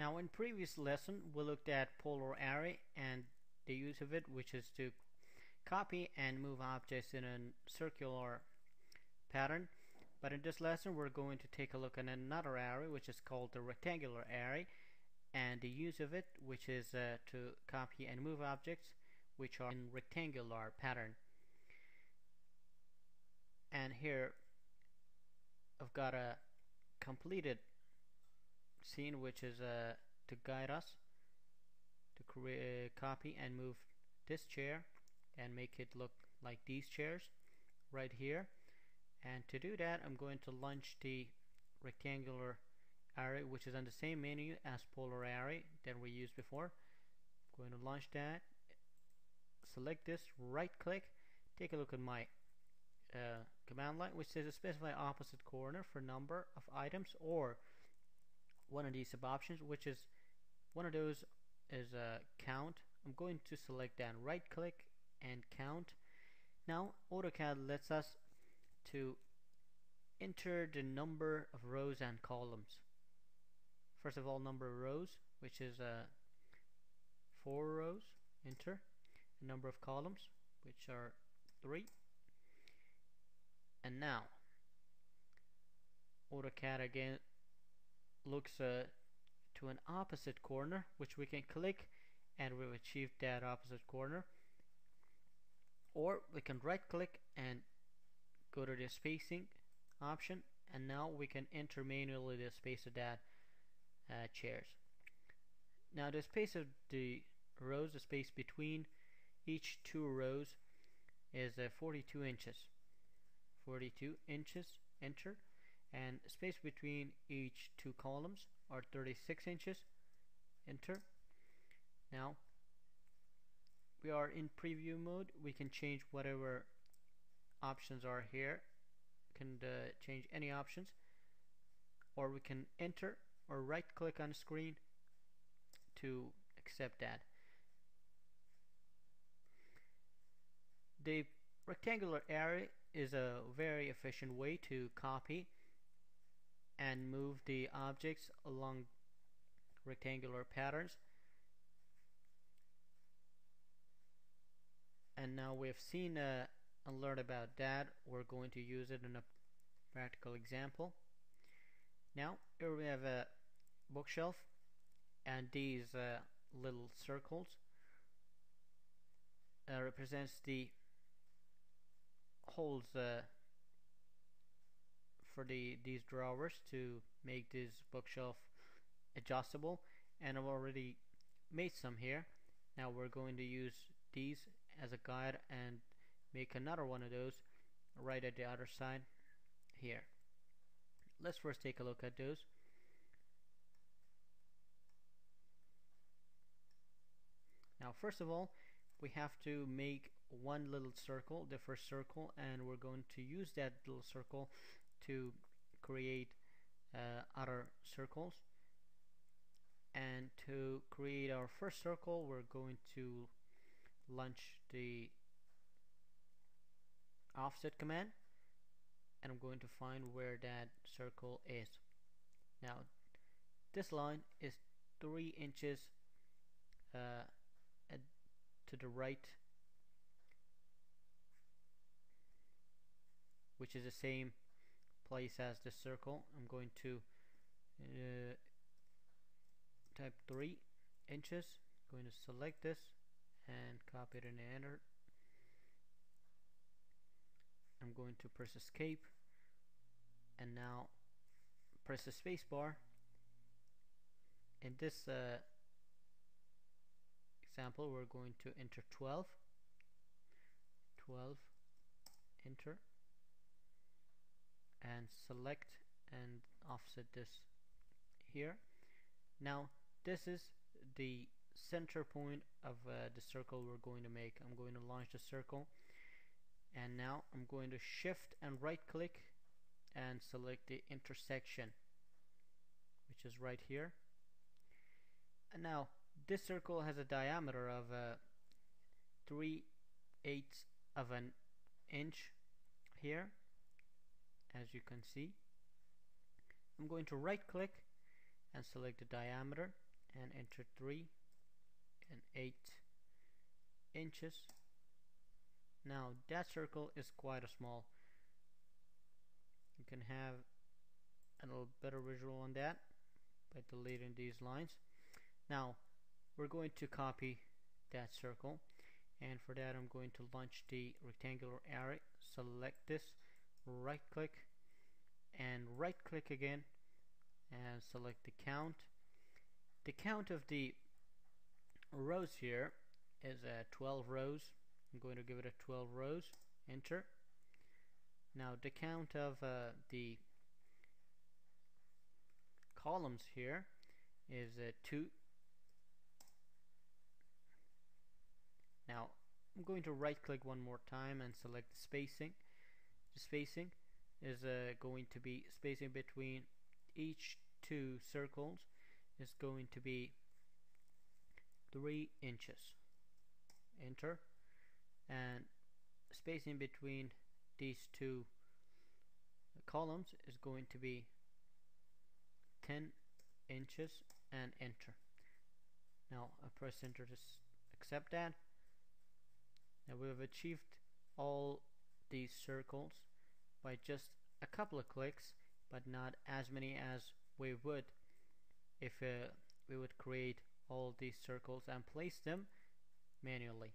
Now in previous lesson we looked at polar array and the use of it, which is to copy and move objects in a circular pattern. But in this lesson we're going to take a look at another array, which is called the rectangular array, and the use of it, which is to copy and move objects which are in rectangular pattern. And here I've got a completed scene which is to guide us to copy and move this chair and make it look like these chairs right here. And to do that, I'm going to launch the rectangular array, which is on the same menu as polar array that we used before. I'm going to launch that, select this, right click, take a look at my command line, which says specify opposite corner for number of items, or one of these sub options, which is one of those is count. I'm going to select that, right click and count. Now AutoCAD lets us to enter the number of rows and columns. First of all, number of rows, which is 4 rows, enter. The number of columns, which are 3. And now AutoCAD again looks to an opposite corner, which we can click and we've achieved that opposite corner, or we can right click and go to the spacing option, and now we can enter manually the space of that chairs. Now the space of the rows, the space between each 2 rows is 42 inches. 42 inches, enter. And space between each 2 columns are 36 inches, enter. Now we are in preview mode. We can change whatever options are here. We can change any options, or we can enter or right click on the screen to accept that. The rectangular array is a very efficient way to copy and move the objects along rectangular patterns. And now we've seen and learned about that, we're going to use it in a practical example. Now here we have a bookshelf, and these little circles represents the holes for these drawers to make this bookshelf adjustable, and I've already made some here. Now we're going to use these as a guide and make another one of those right at the other side here. Let's first take a look at those. Now first of all, we have to make one little circle, the first circle, and we're going to use that little circle to create other circles. And to create our first circle, we're going to launch the offset command, and I'm going to find where that circle is. Now this line is 3 inches to the right, which is the same place as the circle. I'm going to type 3 inches, going to select this and copy it and enter. I'm going to press escape and now press the space bar. In this example, we're going to enter 12, enter, and select and offset this here. Now this is the center point of the circle we're going to make. I'm going to launch the circle, and now I'm going to shift and right click and select the intersection, which is right here. And now this circle has a diameter of 3/8 of an inch here, as you can see. I'm going to right click and select the diameter, and enter 3 and 8 inches. Now that circle is quite a small. You can have a little better visual on that by deleting these lines. Now we're going to copy that circle, and for that I'm going to launch the rectangular array, select this, right click and right click again, and select the count. The count of the rows here is 12 rows. I'm going to give it a 12 rows, enter. Now the count of the columns here is 2. Now I'm going to right click one more time and select the spacing. The spacing is going to be spacing between each two circles is going to be 3 inches, enter. And spacing between these two columns is going to be 10 inches, and enter. Now I press enter to accept that. Now we have achieved all these circles by just a couple of clicks, but not as many as we would if we would create all these circles and place them manually.